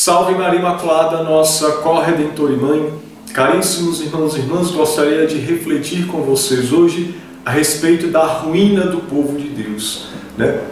Salve Maria Imaculada, nossa corredentora e mãe. Caríssimos irmãos e irmãs, gostaria de refletir com vocês hoje a respeito da ruína do povo de Deus.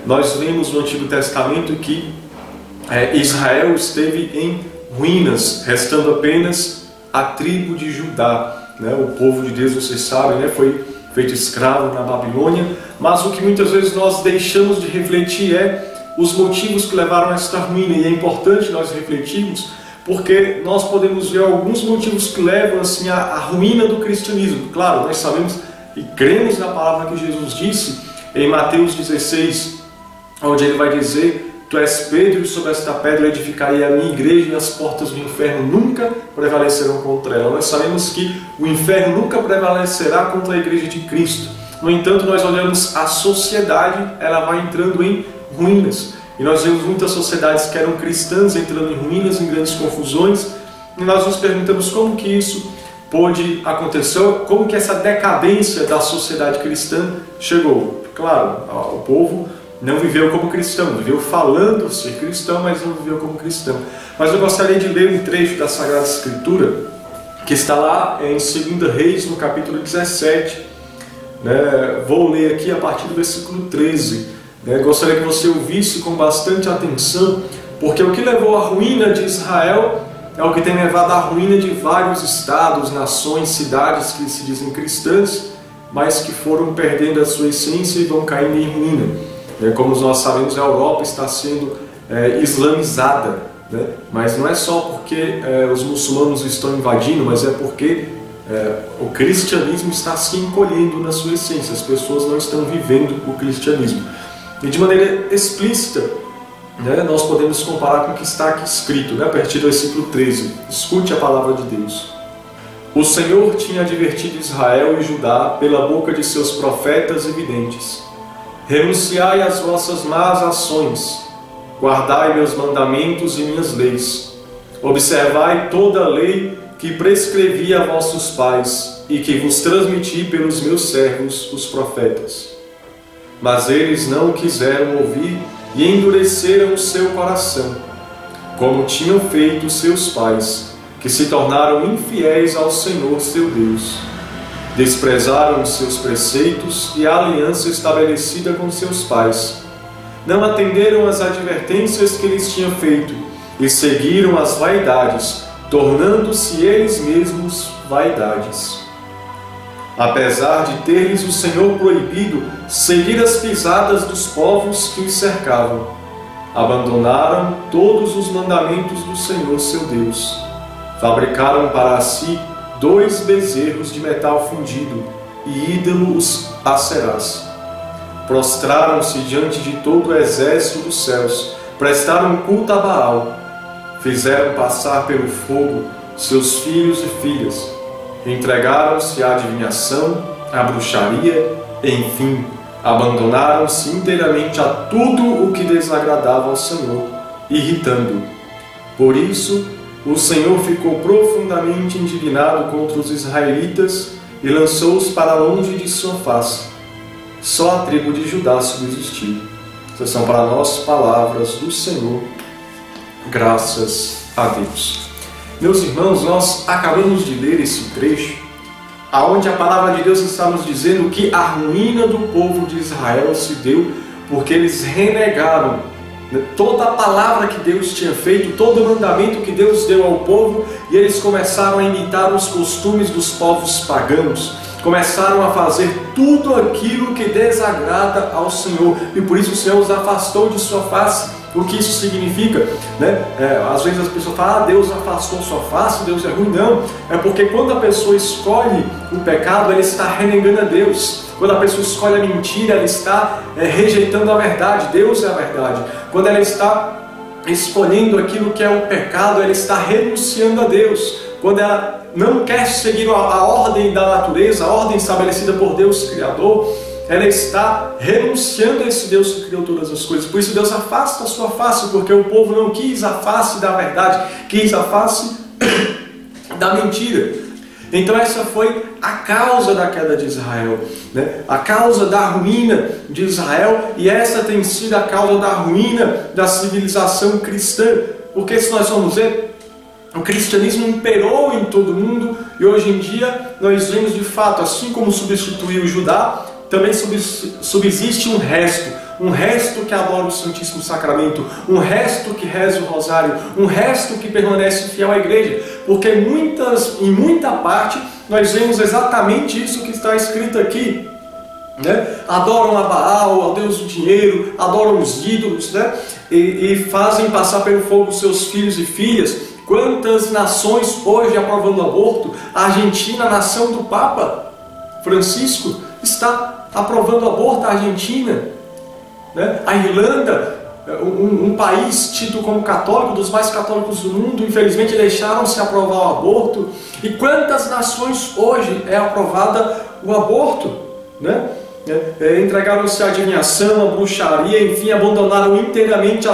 Nós vemos no Antigo Testamento que Israel esteve em ruínas, restando apenas a tribo de Judá. O povo de Deus, vocês sabem, foi feito escravo na Babilônia, mas o que muitas vezes nós deixamos de refletir é os motivos que levaram a esta ruína, e é importante nós refletirmos, porque nós podemos ver alguns motivos que levam assim à ruína do cristianismo. Claro, nós sabemos e cremos na palavra que Jesus disse em Mateus 16, onde ele vai dizer: Tu és Pedro, e sobre esta pedra edificarei a minha igreja, e as portas do inferno nunca prevalecerão contra ela. Nós sabemos que o inferno nunca prevalecerá contra a igreja de Cristo. No entanto, nós olhamos a sociedade, ela vai entrando em ruínas. E nós vemos muitas sociedades que eram cristãs entrando em ruínas, em grandes confusões. E nós nos perguntamos como que isso pôde acontecer, como que essa decadência da sociedade cristã chegou. Claro, o povo não viveu como cristão, viveu falando ser cristão, mas não viveu como cristão. Mas eu gostaria de ler um trecho da Sagrada Escritura, que está lá em 2 Reis, no capítulo 17. Vou ler aqui a partir do versículo 13. Gostaria que você ouvisse com bastante atenção, porque o que levou à ruína de Israel é o que tem levado à ruína de vários estados, nações, cidades que se dizem cristãs, mas que foram perdendo a sua essência e vão caindo em ruína. Como nós sabemos, a Europa está sendo islamizada, mas não é só porque os muçulmanos estão invadindo, mas é porque o cristianismo está se encolhendo na sua essência, as pessoas não estão vivendo o cristianismo. E de maneira explícita, nós podemos comparar com o que está aqui escrito, a partir do versículo 13. Escute a palavra de Deus. O Senhor tinha advertido Israel e Judá pela boca de seus profetas e videntes: Renunciai às vossas más ações, guardai meus mandamentos e minhas leis, observai toda a lei que prescrevi a vossos pais e que vos transmiti pelos meus servos, os profetas. Mas eles não quiseram ouvir e endureceram o seu coração, como tinham feito seus pais, que se tornaram infiéis ao Senhor seu Deus. Desprezaram os seus preceitos e a aliança estabelecida com seus pais. Não atenderam às advertências que lhes tinha feito e seguiram as vaidades, tornando-se eles mesmos vaidades. Apesar de ter-lhes o Senhor proibido seguir as pisadas dos povos que os cercavam, abandonaram todos os mandamentos do Senhor seu Deus. Fabricaram para si 2 bezerros de metal fundido e ídolos acerás. Prostraram-se diante de todo o exército dos céus, prestaram culto a Baal, fizeram passar pelo fogo seus filhos e filhas, entregaram-se à adivinhação, à bruxaria, enfim, abandonaram-se inteiramente a tudo o que desagradava ao Senhor, irritando-o. Por isso, o Senhor ficou profundamente indignado contra os israelitas e lançou-os para longe de sua face. Só a tribo de Judá subsistiu. Essas são para nós palavras do Senhor. Graças a Deus. Meus irmãos, nós acabamos de ler esse trecho, aonde a palavra de Deus está nos dizendo que a ruína do povo de Israel se deu porque eles renegaram toda a palavra que Deus tinha feito, todo o mandamento que Deus deu ao povo, e eles começaram a imitar os costumes dos povos pagãos, começaram a fazer tudo aquilo que desagrada ao Senhor, e por isso o Senhor os afastou de sua face. O que isso significa? Às vezes as pessoas falam: Deus afastou sua face, Deus é ruim. Não, é porque quando a pessoa escolhe o pecado, ela está renegando a Deus. Quando a pessoa escolhe a mentira, ela está rejeitando a verdade. Deus é a verdade. Quando ela está escolhendo aquilo que é o pecado, ela está renunciando a Deus. Quando ela não quer seguir a ordem da natureza, a ordem estabelecida por Deus Criador, ela está renunciando a esse Deus que criou todas as coisas. Por isso Deus afasta a sua face, porque o povo não quis a face da verdade, quis a face da mentira. Então essa foi a causa da queda de Israel, a causa da ruína de Israel, e essa tem sido a causa da ruína da civilização cristã. Porque se nós formos ver, o cristianismo imperou em todo mundo e hoje em dia nós vemos de fato, assim como substituiu o Judá, também subsiste um resto que adora o Santíssimo Sacramento, um resto que reza o rosário, um resto que permanece fiel à igreja, porque em muita parte nós vemos exatamente isso que está escrito aqui, né? Adoram a Baal, ao Deus do dinheiro, adoram os ídolos, né? E fazem passar pelo fogo seus filhos e filhas. Quantas nações hoje aprovando o aborto? A Argentina, a nação do Papa Francisco, está aprovando o aborto. A Argentina, né? A Irlanda, um país tido como católico, dos mais católicos do mundo, infelizmente deixaram-se aprovar o aborto. E quantas nações hoje é aprovada o aborto, né? Entregaram-se à adivinhação, à bruxaria, enfim, abandonaram-se inteiramente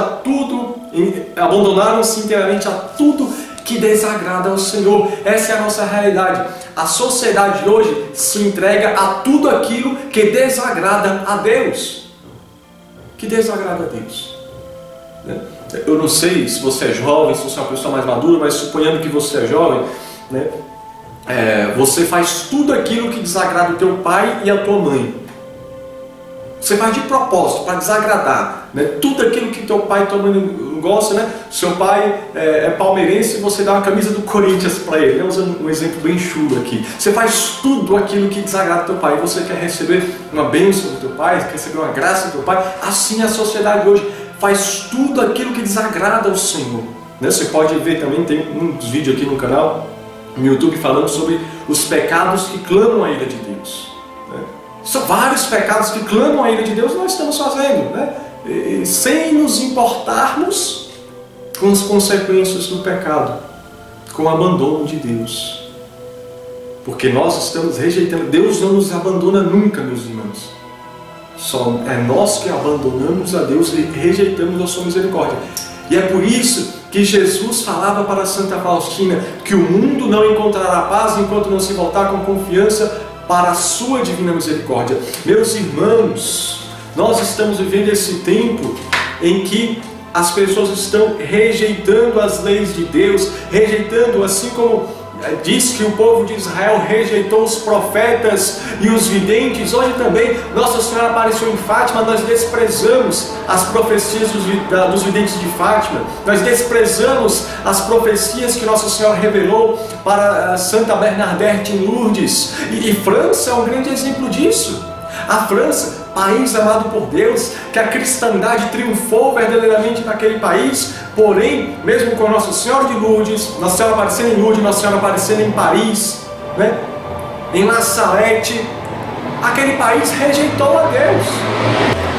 a tudo que desagrada ao Senhor. Essa é a nossa realidade. A sociedade hoje se entrega a tudo aquilo que desagrada a Deus. Que desagrada a Deus, né? Eu não sei se você é jovem, se você é uma pessoa mais madura, mas suponhando que você é jovem, né? Você faz tudo aquilo que desagrada o teu pai e a tua mãe. Você faz de propósito, para desagradar, né? Tudo aquilo que teu pai e tua mãe não gostam, né? Seu pai é palmeirense e você dá uma camisa do Corinthians para ele, né? Usando um exemplo bem chulo aqui. Você faz tudo aquilo que desagrada teu pai. Você quer receber uma bênção do teu pai, quer receber uma graça do teu pai. Assim é a sociedade hoje. Faz tudo aquilo que desagrada ao Senhor, né? Você pode ver também, tem uns vídeos aqui no canal, no YouTube, falando sobre os pecados que clamam a ira de Deus. São vários pecados que clamam a ira de Deus, nós estamos fazendo, né? Sem nos importarmos com as consequências do pecado, com o abandono de Deus. Porque nós estamos rejeitando. Deus não nos abandona nunca, meus irmãos. Só é nós que abandonamos a Deus e rejeitamos a sua misericórdia. E é por isso que Jesus falava para Santa Faustina que o mundo não encontrará paz enquanto não se voltar com confiança para a sua divina misericórdia. Meus irmãos, nós estamos vivendo esse tempo em que as pessoas estão rejeitando as leis de Deus, rejeitando, assim como diz que o povo de Israel rejeitou os profetas e os videntes. Hoje também Nossa Senhora apareceu em Fátima, nós desprezamos as profecias dos videntes de Fátima, nós desprezamos as profecias que Nossa Senhora revelou para Santa Bernadette em Lourdes. E França é um grande exemplo disso. A França, país amado por Deus, que a cristandade triunfou verdadeiramente naquele país, porém, mesmo com Nossa Senhora de Lourdes, Nossa Senhora aparecendo em Lourdes, Nossa Senhora aparecendo em Paris, né? Em La Salette, aquele país rejeitou a Deus.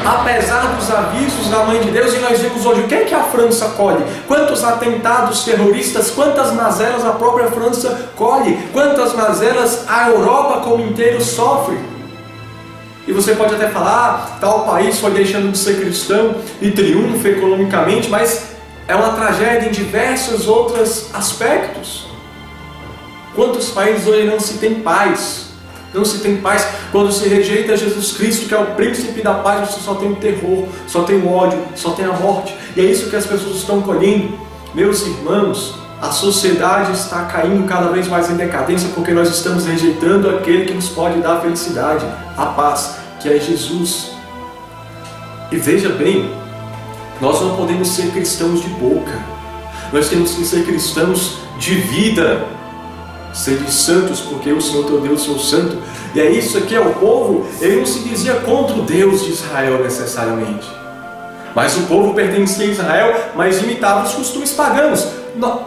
Apesar dos avisos da Mãe de Deus, e nós vemos hoje o que é que a França colhe? Quantos atentados terroristas, quantas mazelas a própria França colhe? Quantas mazelas a Europa como inteiro sofre? E você pode até falar, tal país foi deixando de ser cristão e triunfa economicamente, mas é uma tragédia em diversos outros aspectos. Quantos países hoje não se tem paz? Não se tem paz. Quando se rejeita Jesus Cristo, que é o príncipe da paz, você só tem o terror, só tem o ódio, só tem a morte. E é isso que as pessoas estão colhendo. Meus irmãos, a sociedade está caindo cada vez mais em decadência porque nós estamos rejeitando aquele que nos pode dar a felicidade, a paz, que é Jesus. E veja bem, nós não podemos ser cristãos de boca, nós temos que ser cristãos de vida. Sede santos, porque o Senhor teu Deus é o santo. E é isso aqui, é o povo, ele não se dizia contra o Deus de Israel necessariamente, mas o povo pertencia a Israel, mas imitava os costumes pagãos.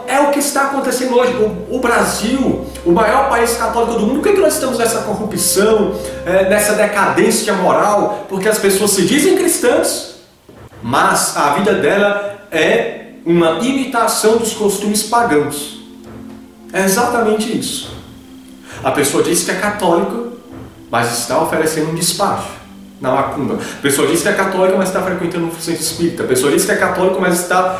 É o que está acontecendo hoje. O Brasil, o maior país católico do mundo, por que nós estamos nessa corrupção, nessa decadência moral? Porque as pessoas se dizem cristãs, mas a vida dela é uma imitação dos costumes pagãos. É exatamente isso. A pessoa diz que é católica, mas está oferecendo um despacho na macumba. A pessoa diz que é católica, mas está frequentando um centro espírita. A pessoa diz que é católica, mas está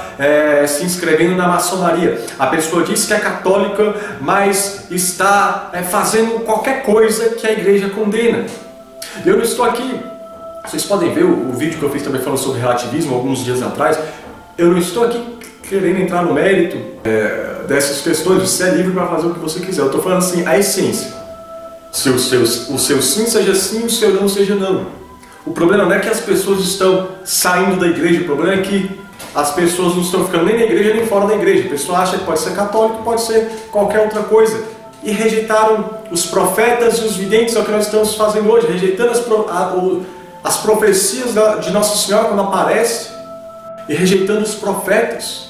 se inscrevendo na maçonaria. A pessoa diz que é católica, mas está fazendo qualquer coisa que a igreja condena. Eu não estou aqui... Vocês podem ver o vídeo que eu fiz também falando sobre relativismo alguns dias atrás. Eu não estou aqui querendo entrar no mérito dessas questões, você é livre para fazer o que você quiser. Eu estou falando assim, a essência. Se o seu sim seja sim, o seu não seja não. O problema não é que as pessoas estão saindo da igreja, o problema é que as pessoas não estão ficando nem na igreja nem fora da igreja. A pessoa acha que pode ser católico, pode ser qualquer outra coisa. E rejeitaram os profetas e os videntes, é o que nós estamos fazendo hoje, rejeitando as profecias de Nossa Senhora quando aparece, e rejeitando os profetas,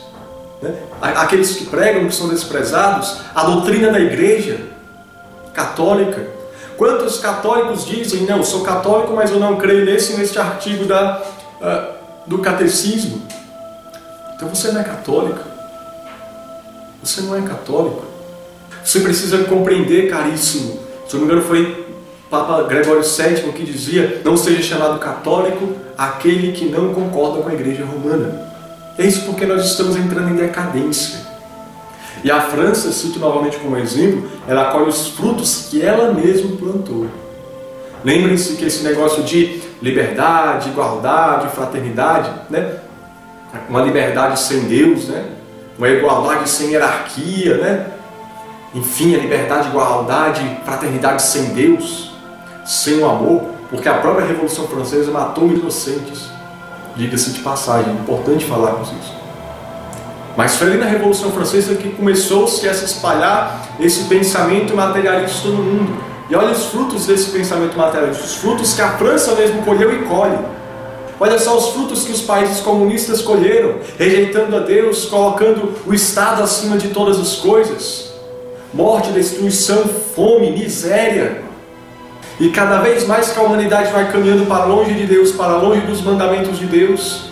né? Aqueles que pregam, que são desprezados, a doutrina da igreja católica. Quantos católicos dizem, não, eu sou católico, mas eu não creio neste artigo do catecismo? Então você não é católico. Você não é católico. Você precisa compreender, caríssimo. Se eu não me engano, foi Papa Gregório VII que dizia: não seja chamado católico aquele que não concorda com a Igreja Romana. É isso porque nós estamos entrando em decadência. E a França, cito novamente como exemplo, ela colhe os frutos que ela mesma plantou. Lembrem-se que esse negócio de liberdade, igualdade, fraternidade, né? Uma liberdade sem Deus, né? Uma igualdade sem hierarquia, né? Enfim, a liberdade, igualdade, fraternidade sem Deus, sem o amor, porque a própria Revolução Francesa matou inocentes. Diga-se de passagem, é importante falarmos isso. Mas foi ali na Revolução Francesa que começou-se a se espalhar esse pensamento materialista no mundo. E olha os frutos desse pensamento materialista, os frutos que a França mesmo colheu e colhe. Olha só os frutos que os países comunistas colheram, rejeitando a Deus, colocando o Estado acima de todas as coisas. Morte, destruição, fome, miséria. E cada vez mais que a humanidade vai caminhando para longe de Deus, para longe dos mandamentos de Deus,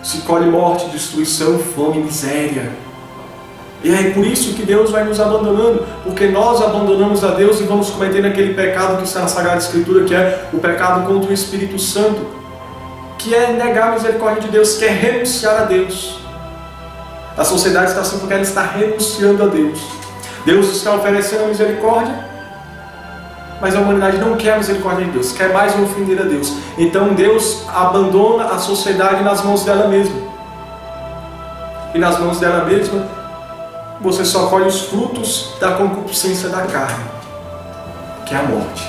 se colhe morte, destruição, fome, miséria. E é por isso que Deus vai nos abandonando, porque nós abandonamos a Deus e vamos cometendo aquele pecado que está na Sagrada Escritura, que é o pecado contra o Espírito Santo, que é negar a misericórdia de Deus, que é renunciar a Deus. A sociedade está assim porque ela está renunciando a Deus. Deus está oferecendo a misericórdia, mas a humanidade não quer a misericórdia de Deus, quer mais ofender a Deus. Então Deus abandona a sociedade nas mãos dela mesma. E nas mãos dela mesma, você só colhe os frutos da concupiscência da carne, que é a morte.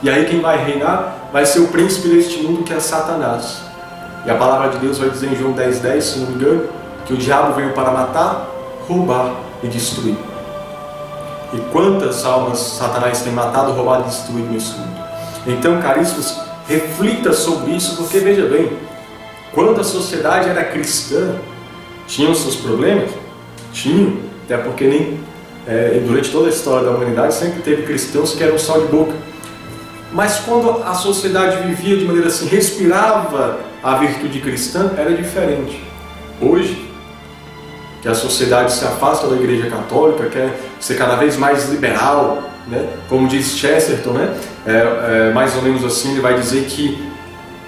E aí quem vai reinar vai ser o príncipe deste mundo, que é Satanás. E a palavra de Deus vai dizer em João 10:10, se não me engano, que o diabo veio para matar, roubar e destruir. E quantas almas Satanás tem matado, roubado e destruído nesse mundo? Então, caríssimos, reflita sobre isso, porque veja bem, quando a sociedade era cristã, tinham seus problemas? Tinham, até porque durante toda a história da humanidade sempre teve cristãos que eram sal de boca. Mas quando a sociedade vivia de maneira assim, respirava a virtude cristã, era diferente. Hoje, que a sociedade se afasta da Igreja Católica, quer ser cada vez mais liberal, né? Como diz Chesterton, né? Mais ou menos assim, ele vai dizer que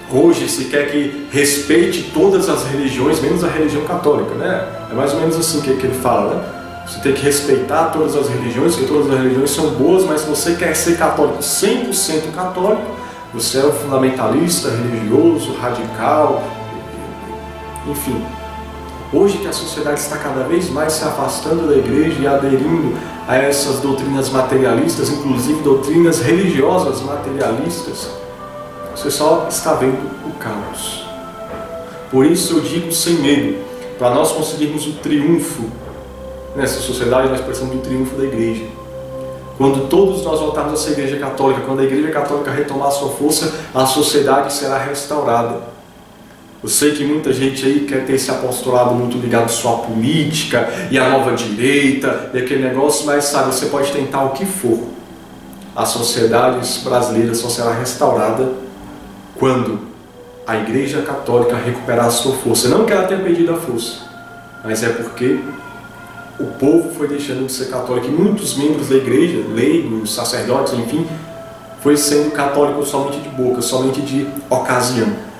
hoje se quer que respeite todas as religiões, menos a religião católica, né? É mais ou menos assim que ele fala, né? Você tem que respeitar todas as religiões, que todas as religiões são boas, mas se você quer ser católico, 100% católico, você é um fundamentalista, religioso, radical, enfim. Hoje que a sociedade está cada vez mais se afastando da igreja e aderindo a essas doutrinas materialistas, inclusive doutrinas religiosas materialistas, você só está vendo o caos. Por isso eu digo sem medo, para nós conseguirmos o triunfo nessa sociedade, nós precisamos do triunfo da igreja. Quando todos nós voltarmos a ser igreja católica, quando a igreja católica retomar a sua força, a sociedade será restaurada. Eu sei que muita gente aí quer ter esse apostolado muito ligado só à política e à nova direita e aquele negócio, mas sabe, você pode tentar o que for. A sociedade brasileira só será restaurada quando a Igreja Católica recuperar a sua força. Não que ela tenha perdido a força, mas é porque o povo foi deixando de ser católico e muitos membros da igreja, leigos, sacerdotes, enfim, foi sendo católico somente de boca, somente de ocasião.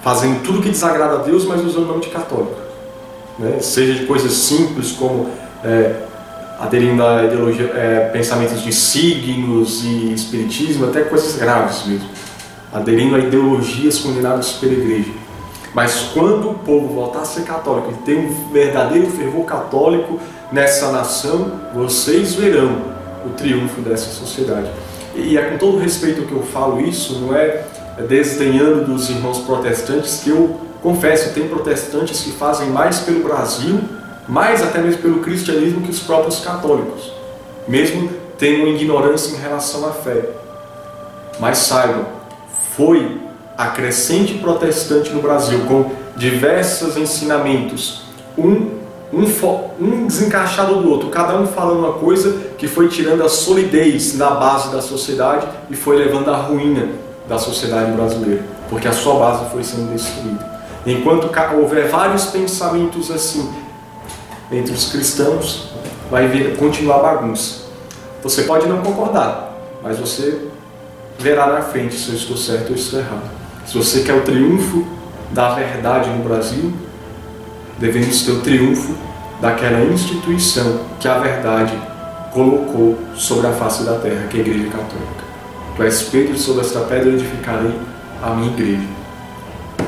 Fazendo tudo que desagrada a Deus, mas usando o nome de católico, né? Seja de coisas simples como aderindo a ideologia, pensamentos de signos e espiritismo, até coisas graves mesmo, aderindo a ideologias condenadas pela igreja. Mas quando o povo voltar a ser católico e ter um verdadeiro fervor católico nessa nação, vocês verão o triunfo dessa sociedade. E é com todo respeito que eu falo isso, não é desdenhando dos irmãos protestantes, que eu confesso, tem protestantes que fazem mais pelo Brasil, mais até mesmo pelo cristianismo, que os próprios católicos, mesmo tendo ignorância em relação à fé. Mas saibam, foi a crescente protestante no Brasil, com diversos ensinamentos, um desencaixado do outro, cada um falando uma coisa, que foi tirando a solidez na base da sociedade e foi levando à ruína da sociedade brasileira, porque a sua base foi sendo destruída. Enquanto houver vários pensamentos assim entre os cristãos, vai continuar a bagunça. Você pode não concordar, mas você verá na frente se eu estou certo ou estou errado. Se você quer o triunfo da verdade no Brasil, devemos ter o triunfo daquela instituição que a verdade colocou sobre a face da terra, que é a Igreja Católica. Tu és Pedro, sobre esta pedra edificarei a minha igreja.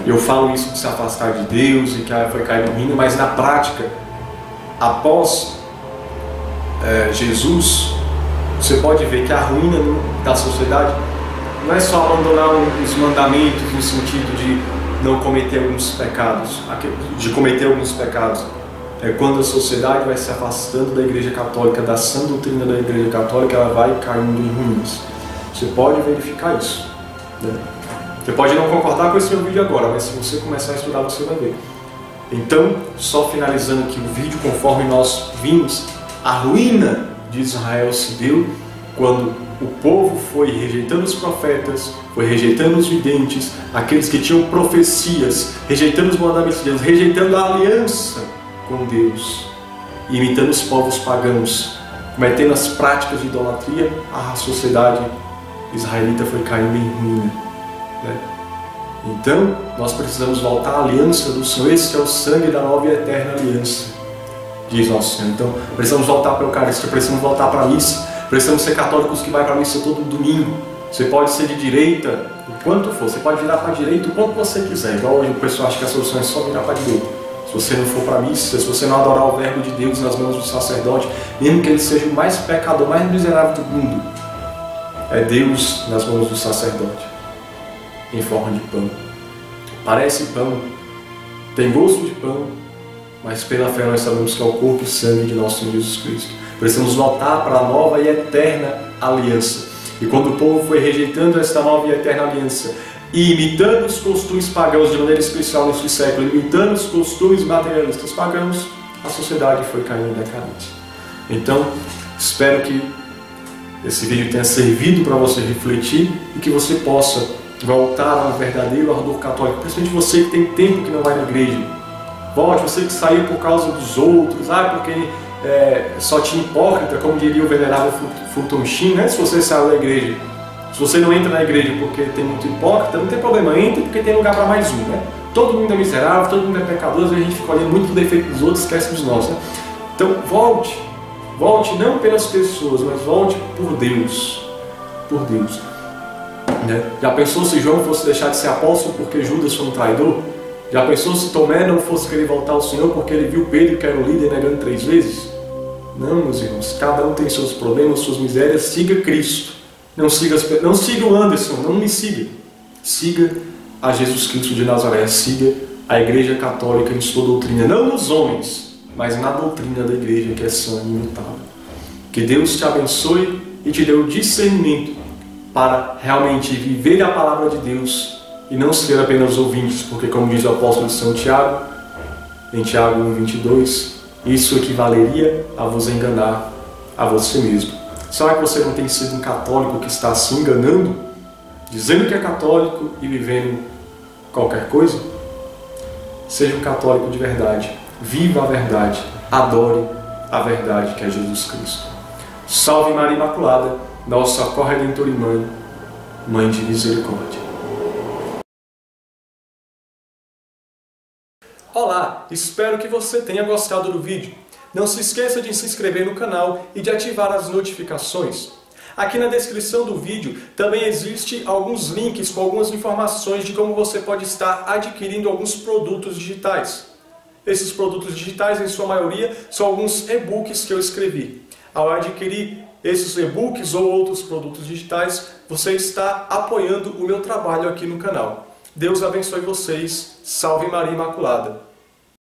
Eu falo isso de se afastar de Deus e que foi cair no ruína, mas na prática, após Jesus, você pode ver que a ruína da sociedade não é só abandonar os mandamentos no sentido de não cometer alguns pecados, é quando a sociedade vai se afastando da Igreja Católica, da sã doutrina da Igreja Católica, ela vai caindo em ruínas. Você pode verificar isso, né? Você pode não concordar com esse meu vídeo agora, mas se você começar a estudar, você vai ver. Então, só finalizando aqui o vídeo, conforme nós vimos, a ruína de Israel se deu quando o povo foi rejeitando os profetas, foi rejeitando os videntes, aqueles que tinham profecias, rejeitando os mandamentos de Deus, rejeitando a aliança com Deus, imitando os povos pagãos, cometendo as práticas de idolatria. A sociedade israelita foi caindo em ruína, né? Então, nós precisamos voltar à aliança do Senhor. Esse é o sangue da nova e eterna aliança, diz nosso Senhor. Então, precisamos voltar para a Eucaristia, precisamos voltar para a missa, precisamos ser católicos que vai para a missa todo domingo. Você pode ser de direita, o quanto for, você pode virar para a direita o quanto você quiser, igual hoje o pessoal acha que a solução é só virar para a direita. Se você não for para a missa, se você não adorar o verbo de Deus nas mãos do sacerdote, mesmo que ele seja o mais pecador, mais miserável do mundo, é Deus nas mãos do sacerdote, em forma de pão. Parece pão, tem gosto de pão, mas pela fé nós sabemos que é o corpo e sangue de nosso Senhor Jesus Cristo. Precisamos voltar para a nova e eterna aliança. E quando o povo foi rejeitando esta nova e eterna aliança e imitando os costumes pagãos de maneira especial neste século, imitando os costumes materialistas pagãos, a sociedade foi caindo em decadência. Então, espero que esse vídeo tenha servido para você refletir e que você possa voltar ao verdadeiro ardor católico, principalmente você que tem tempo que não vai na igreja. Volte, você que saiu por causa dos outros, porque só tinha hipócrita, como diria o venerável Fulton Sheen, né? Se você saiu da igreja, se você não entra na igreja porque tem muito hipócrita, não tem problema, entra porque tem lugar para mais um, né? Todo mundo é miserável, todo mundo é pecador, às vezes a gente fica olhando muito o defeito dos outros, esquece dos nossos, né? Então volte não pelas pessoas, mas volte por Deus, né? Já pensou se João fosse deixar de ser apóstolo porque Judas foi um traidor? Já pensou se Tomé não fosse querer voltar ao Senhor porque ele viu Pedro, que era o líder, negando 3 vezes? Não, meus irmãos, cada um tem seus problemas, suas misérias. Siga Cristo, não siga o Anderson, não me siga. Siga a Jesus Cristo de Nazaré, siga a Igreja Católica em sua doutrina, não nos homens, mas na doutrina da Igreja, que é sã e imutável. Que Deus te abençoe e te dê o discernimento para realmente viver a palavra de Deus e não ser apenas ouvintes, porque como diz o apóstolo São Tiago, em Tiago 1:22, isso equivaleria a vos enganar a você mesmo. Será que você não tem sido um católico que está se enganando, dizendo que é católico e vivendo qualquer coisa? Seja um católico de verdade, viva a verdade, adore a verdade que é Jesus Cristo. Salve Maria Imaculada, nossa corredentora e mãe de misericórdia. Olá, espero que você tenha gostado do vídeo. Não se esqueça de se inscrever no canal e de ativar as notificações. Aqui na descrição do vídeo também existe alguns links com algumas informações de como você pode estar adquirindo alguns produtos digitais. Esses produtos digitais, em sua maioria, são alguns e-books que eu escrevi. Ao adquirir esses e-books ou outros produtos digitais, você está apoiando o meu trabalho aqui no canal. Deus abençoe vocês. Salve Maria Imaculada!